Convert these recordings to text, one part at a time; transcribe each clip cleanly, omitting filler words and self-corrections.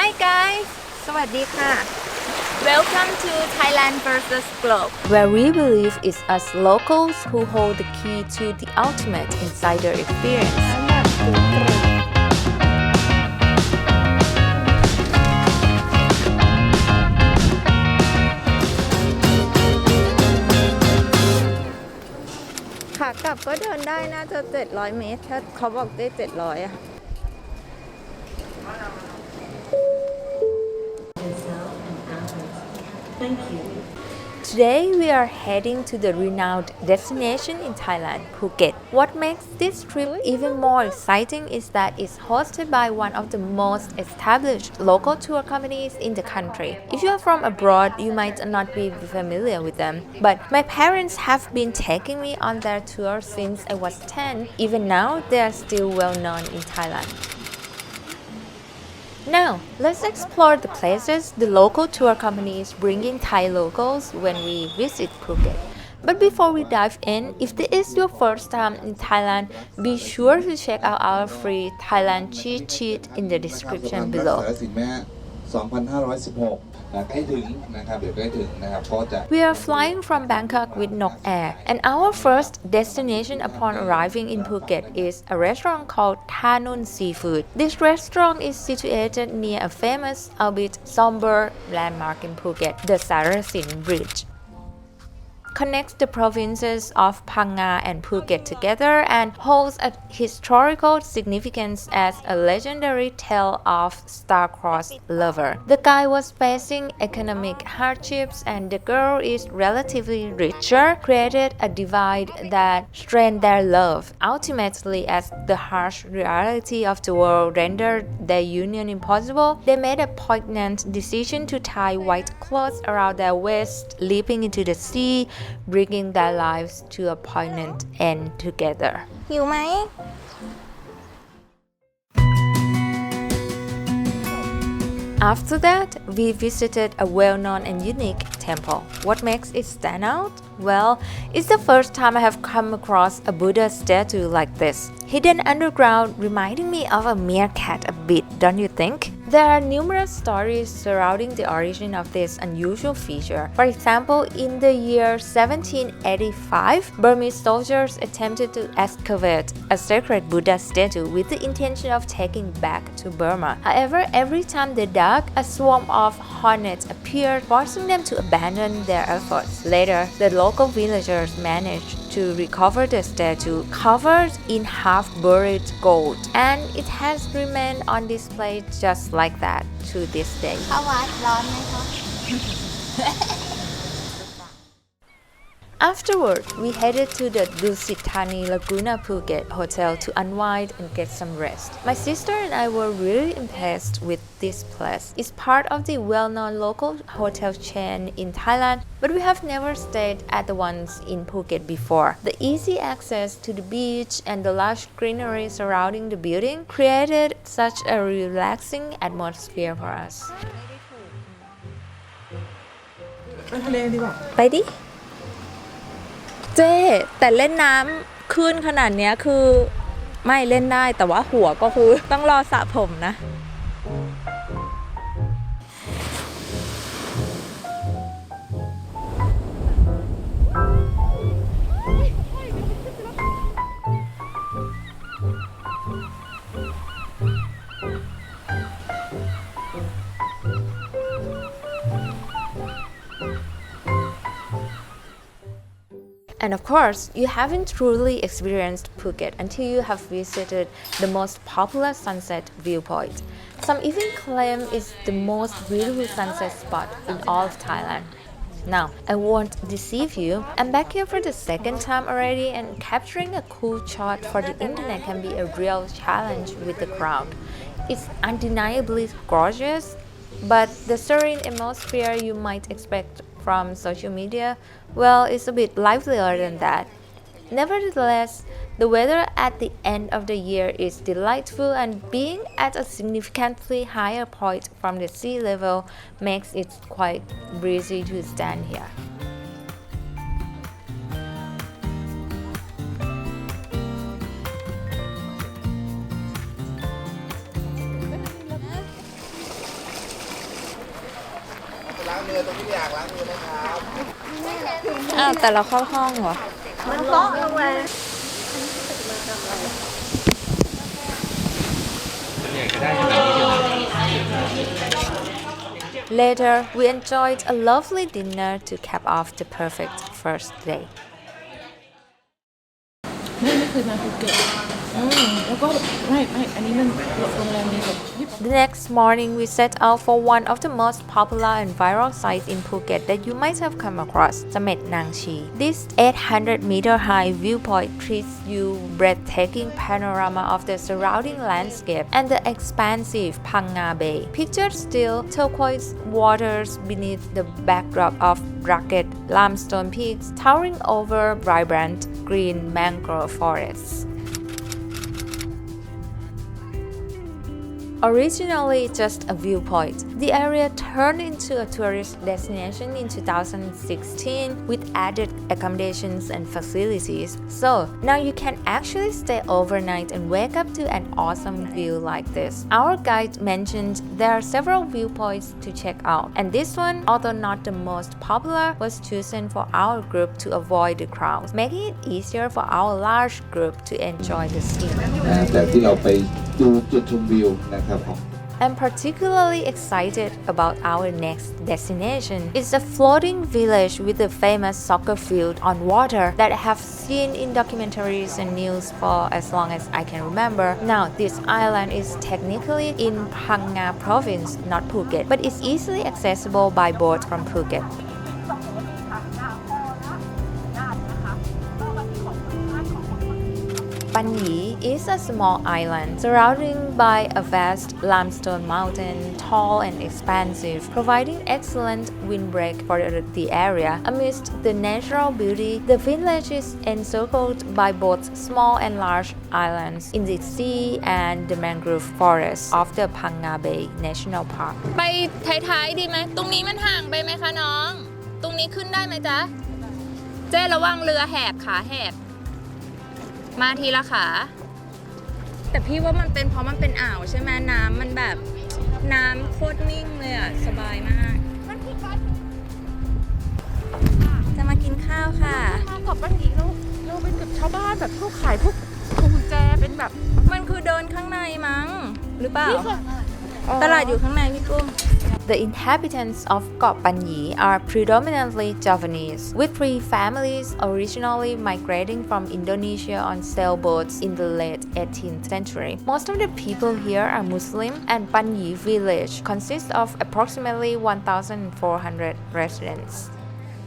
Hi guys สวัสดีค่ะ Welcome to Thailand versus Globe where we believe it's us locals who hold the key to the ultimate insider experience ขากลับก็เดินได้น่าจะ700 เมตรถ้าเขาบอกได้700อะToday we are heading to the renowned destination in Thailand, Phuket. What makes this trip even more exciting is that it's hosted by one of the most established local tour companies in the country. If you are from abroad, you might not be familiar with them, but my parents have been taking me on their tour since I was 10. Even now, they are still well known in Thailand. Now, let's explore the places the local tour companies bring in Thai locals when we visit Phuket. But before we dive in, if this is your first time in Thailand, be sure to check out our free Thailand cheat sheet in the description below. We are flying from Bangkok with Nok Air, and our first destination upon arriving in Phuket is a restaurant called Tha Nun Seafood. This restaurant is situated near a famous, albeit somber, landmark in Phuket, the Sarasin Bridge. Connects the provinces of Phang Nga and Phuket together and holds a historical significance as a legendary tale of star-crossed lover. The guy was facing economic hardships and the girl is relatively richer, created a divide that strained their love. Ultimately, as the harsh reality of the world rendered their union impossible, they made a poignant decision to tie white cloths around their waist, leaping into the sea, bringing their lives to a poignant end together. หิวไหม After that, we visited a well-known and unique temple. What makes it stand out? Well, it's the first time I have come across a Buddha statue like this. Hidden underground, reminding me of a meerkat a bit, don't you think? There are numerous stories surrounding the origin of this unusual feature. For example, in the year 1785, Burmese soldiers attempted to excavate a sacred Buddha statue with the intention of taking back to Burma. However, every time they dug, a swarm of hornets appeared, forcing them to abandon their efforts. Later, the local villagers managed to recover the statue covered in half-buried gold, and it has remained on display just like that to this day. เข้าวัดร้อนไหมคะ Afterward, we headed to the Dusit Laguna Phuket hotel to unwind and get some rest. My sister and I were really impressed with this place. It's part of the well-known local hotel chain in Thailand, but we have never stayed at the ones in Phuket before. The easy access to the beach and the lush greenery surrounding the building created such a relaxing atmosphere for us. ไปทะเลดีกว่าไปดิเจ๊แต่เล่นน้ำขึ้นขนาดนี้คือไม่เล่นได้แต่ว่าหัวก็คือต้องรอสระผมนะ And of course, you haven't truly experienced Phuket until you have visited the most popular sunset viewpoint. Some even claim it's the most beautiful sunset spot in all of Thailand. Now, I won't deceive you, I'm back here for the second time already and capturing a cool shot for the internet can be a real challenge with the crowd. It's undeniably gorgeous, but the serene atmosphere you might expect from social media, well, it's a bit livelier than that. Nevertheless, the weather at the end of the year is delightful and being at a significantly higher point from the sea level makes it quite breezy to stand here. ล้างมือตรงที่อยากล้างมือนะครับ อ้าวแต่เราเข้าห้องเหรอ มันโต๊ะลงเลย Later, we enjoyed a lovely dinner to cap off the perfect first day. ไม่เคยมาภูเก็ตแล้วก็ไม่อันนี้มันโรงแรมนี้แบบ The next morning, we set out for one of the most popular and viral sites in Phuket that you might have come across, Samed Nangshee. This 800-meter high viewpoint treats you breathtaking panorama of the surrounding landscape and the expansive Phang Nga Bay. Pictured still, turquoise waters beneath the backdrop of rugged limestone peaks towering over vibrant green mangrove forests. Originally just a viewpoint, the area turned into a tourist destination in 2016 with added accommodations and facilities. So now you can actually stay overnight and wake up to an awesome view like this. Our guide mentioned there are several viewpoints to check out, and this one, although not the most popular, was chosen for our group to avoid the crowds, making it easier for our large group to enjoy the scene. แต่ที่เราไปดูจุดชมวิวนะครับ I'm particularly excited about our next destination. It's a floating village with a famous soccer field on water that I have seen in documentaries and news for as long as I can remember. Now, this island is technically in Phang Nga province, not Phuket, but it's easily accessible by boat from Phuket. Pan Yi is a small island surrounded by a vast limestone mountain, tall and expansive, providing excellent windbreak for the area. Amidst the natural beauty, the village is encircled by both small and large islands in the sea and the mangrove forests of the Phang Nga Bay National Park. ไปท้ายๆดีไหมตรงนี้มันห่างไปไหมคะน้อง ตรงนี้ขึ้นได้ไหมจ๊ะ เจ๊ระวังเรือแหกขาแหกมาทีละขา แต่พี่ว่ามันเป็นเพราะมันเป็นอ่าวใช่ไหมน้ำมันแบบน้ำโคตรนิ่งเลยอ่ะสบายมากจะมากินข้าวค่ะ มากับบ้านนี้เราเป็นกับชาวบ้านแบบพวกขายพวกพวงกุญแจเป็นแบบ มันคือเดินข้างในมั้งหรือเปล่า ตลาดอยู่ข้างในพี่กุ้ง The inhabitants of Koh Pan Yi are predominantly Javanese, with 3 families originally migrating from Indonesia on sailboats in the late 18th century. Most of the people here are Muslim, and Pan Yi village consists of approximately 1,400 residents.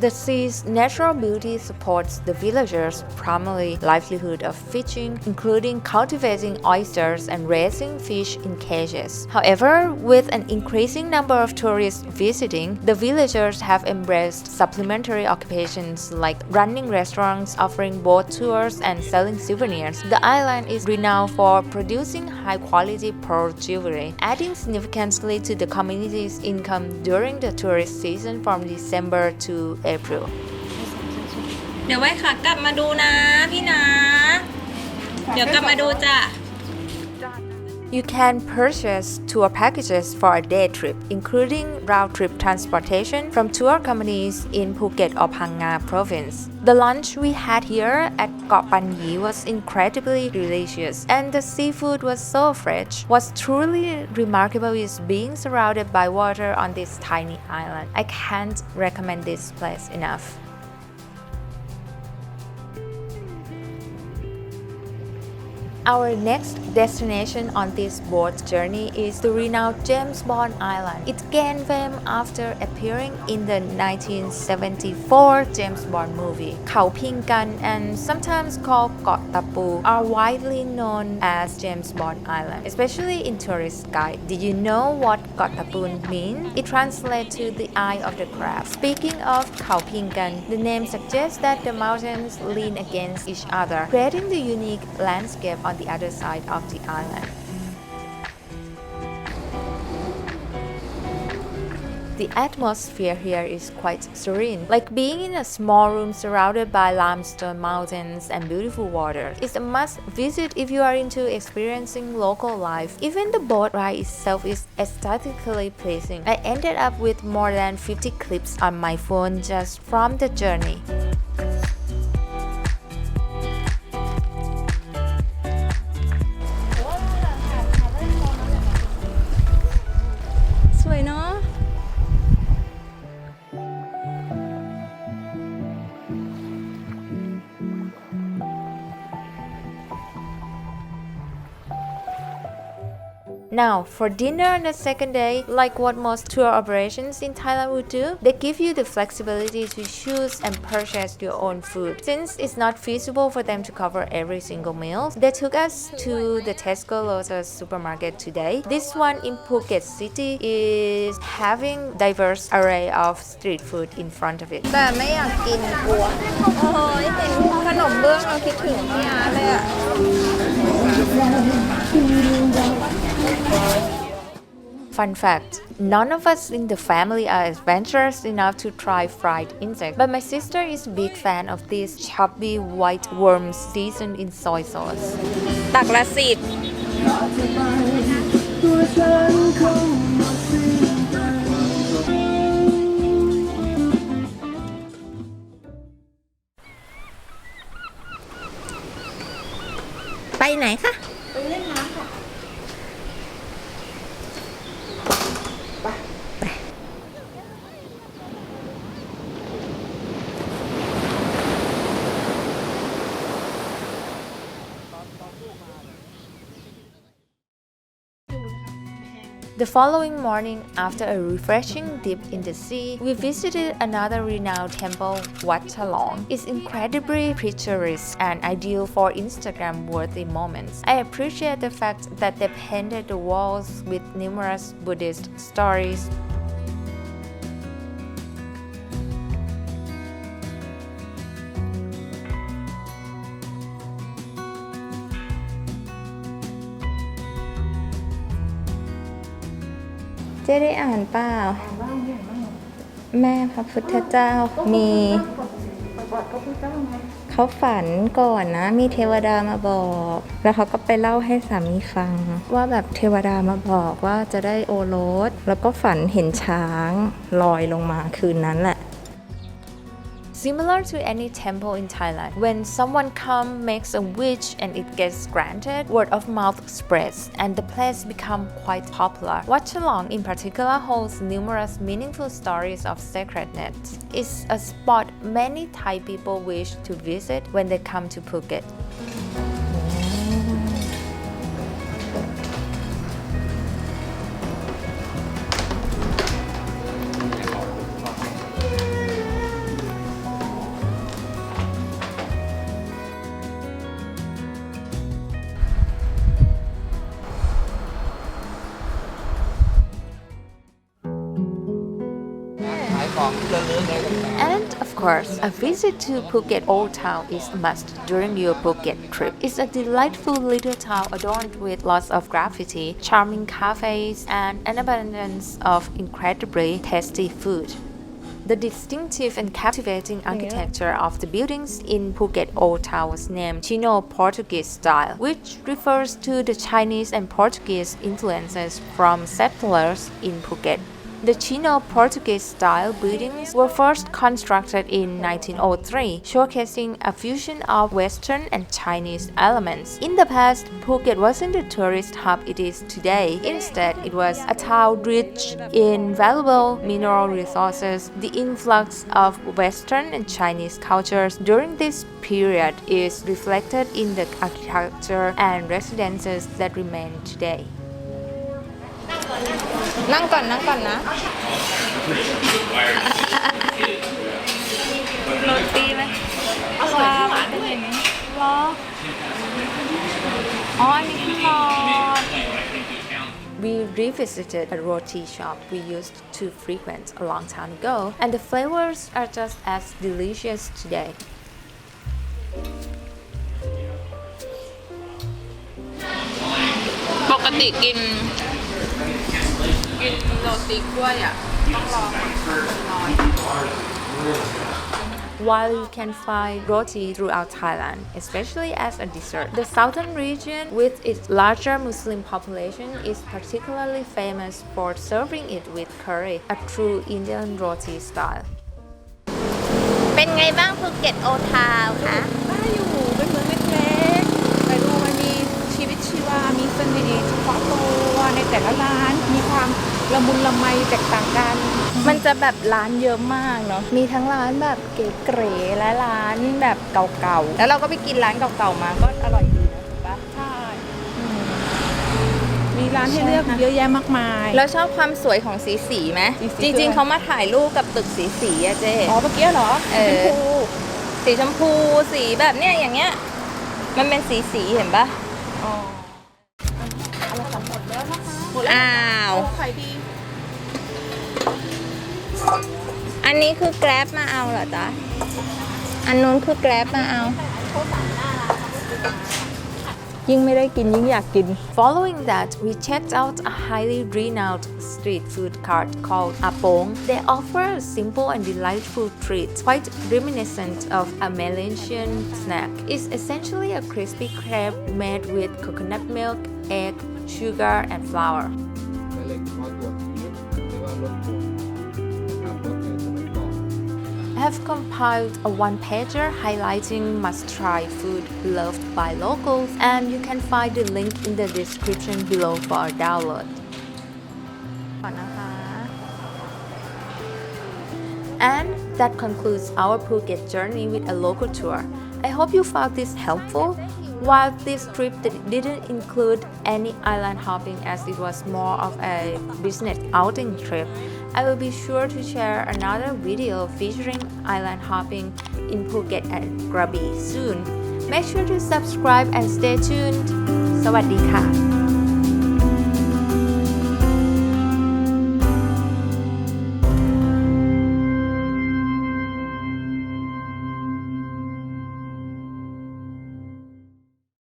The sea's natural beauty supports the villagers' primary livelihood of fishing, including cultivating oysters and raising fish in cages. However, with an increasing number of tourists visiting, the villagers have embraced supplementary occupations like running restaurants, offering boat tours, and selling souvenirs. The island is renowned for producing high-quality pearl jewelry, adding significantly to the community's income during the tourist season from December to April. เดี๋ยวไว้ค่ะกลับมาดูนะพี่นะ เดี๋ยวกลับมาดูจ้ะ You can purchase tour packages for a day trip, including round-trip transportation from tour companies in Phuket or Phang Nga province. The lunch we had here at Koh Pan Yi was incredibly delicious, and the seafood was so fresh. What's truly remarkable is being surrounded by water on this tiny island. I can't recommend this place enough. Our next destination on this boat journey is the renowned James Bond Island. It gained fame after appearing in the 1974 James Bond movie. Khao Phing Kan, and sometimes called Koh Tapu, are widely known as James Bond Island, especially in tourist guide. Did you know what Koh Tapu means? It translates to the eye of the crab. Speaking of Khao Phing Kan, the name suggests that the mountains lean against each other, creating the unique landscape on the other side of the island. The atmosphere here is quite serene, like being in a small room surrounded by limestone mountains and beautiful water. It's a must visit if you are into experiencing local life. Even the boat ride itself is aesthetically pleasing. I ended up with more than 50 clips on my phone just from the journey. สวยเนาะ Now, for dinner on the second day, like what most tour operations in Thailand would do, they give you the flexibility to choose and purchase your own food. Since it's not feasible for them to cover every single meal, they took us to the Tesco Lotus supermarket today. This one in Phuket City is having diverse array of street food in front of it. แต่ไม่อยากกินกวนโอ้ยเห็นขนมเบื้องเราคิดถึงพี่อาร์ตเลยอะ Fun fact, none of us in the family are adventurous enough to try fried insects, but my sister is a big fan of these chubby white worms seasoned in soy sauce. ตักละสิบ ไปไหนคะ The following morning, after a refreshing dip in the sea, we visited another renowned temple, Wat Chalong. It's incredibly picturesque and ideal for Instagram-worthy moments. I appreciate the fact that they painted the walls with numerous Buddhist stories.เจ๊ได้อ่านเปล่าแม่พระพุทธเจ้ามีเขาฝันก่อนนะมีเทวดามาบอกแล้วเขาก็ไปเล่าให้สามีฟังว่าแบบเทวดามาบอกว่าจะได้โอรสแล้วก็ฝันเห็นช้างลอยลงมาคืนนั้นแหละ Similar to any temple in Thailand, when someone makes a wish and it gets granted, word of mouth spreads and the place becomes quite popular. Wat Chalong in particular holds numerous meaningful stories of sacredness. It's a spot many Thai people wish to visit when they come to Phuket. And of course, a visit to Phuket Old Town is a must during your Phuket trip. It's a delightful little town adorned with lots of graffiti, charming cafes, and an abundance of incredibly tasty food. The distinctive and captivating architecture of the buildings in Phuket Old Town was named Chino-Portuguese style, which refers to the Chinese and Portuguese influences from settlers in Phuket. The Chino-Portuguese style buildings were first constructed in 1903, showcasing a fusion of Western and Chinese elements. In the past, Phuket wasn't the tourist hub it is today. Instead, it was a town rich in valuable mineral resources. The influx of Western and Chinese cultures during this period is reflected in the architecture and residences that remain today. นั่งก่อนนะโรตีไหมความเป็นอย่างนี้หรออ๋ออันนี้คือหลอด We revisited a roti shop we used to frequent a long time ago, and the flavors are just as delicious today. ปกติกิน กินโรตีกล้วยอ่ะต้องรอน้อย While you can find roti throughout Thailand, especially as a dessert, the southern region with its larger Muslim population is particularly famous for serving it with curry, a true Indian roti style. เป็นไงบ้างภูเก็ตโอทาวคะ ได้อยู่เป็นเมืองเล็กๆแต่ดูมันมีชีวิตชีวา มีเสน่ห์เฉพาะตัวในแต่ละร้าน มีความละมุนละไมแตกต่างกัน มันจะแบบร้านเยอะมากเนาะ มีทั้งร้านแบบเก๋ๆและร้านแบบเก่าๆ แล้วเราก็ไปกินร้านเก่าๆมาก็อร่อยดีนะถูกปะ ใช่ มีร้านให้เลือกเยอะแยะมากมาย แล้วชอบความสวยของสีไหม สี จริงๆเขามาถ่ายรูปกับตึกสีอะเจ๊ อ๋อเมื่อกี้เหรอ เออ เป็นภู สีชมพูสีแบบเนี้ยอย่างเงี้ย มันเป็นสีเห็นปะ อ๋ออะไรสั่งหมดแล้วนะคะหมดแล้ว อ้าว ขายดี อันนี้คือแกร็บมาเอาเหรอจ๊ะ อันนู้นคือแกร็บมาเอา ยิ่งไม่ได้กินยิ่งอยากกิน Following that, we checked out a highly renowned street food cart called Apong. They offer a simple and delightful treat, quite reminiscent of a Malaysian snack. It's essentially a crispy crepe made with coconut milk, egg, sugar, and flour. เล็กพอตัวนี้เรียกว่ารถทัวร์นะครับรถในสมัยก่อน I have compiled a one-pager highlighting must-try food loved by locals, and you can find the link in the description below for a download. ก่อนนะคะ And that concludes our Phuket journey with a local tour. I hope you found this helpful. While this trip didn't include any island hopping as it was more of a business outing trip, I will be sure to share another video featuring island hopping in Phuket and Krabi soon. Make sure to subscribe and stay tuned. สวัสดีค่ะ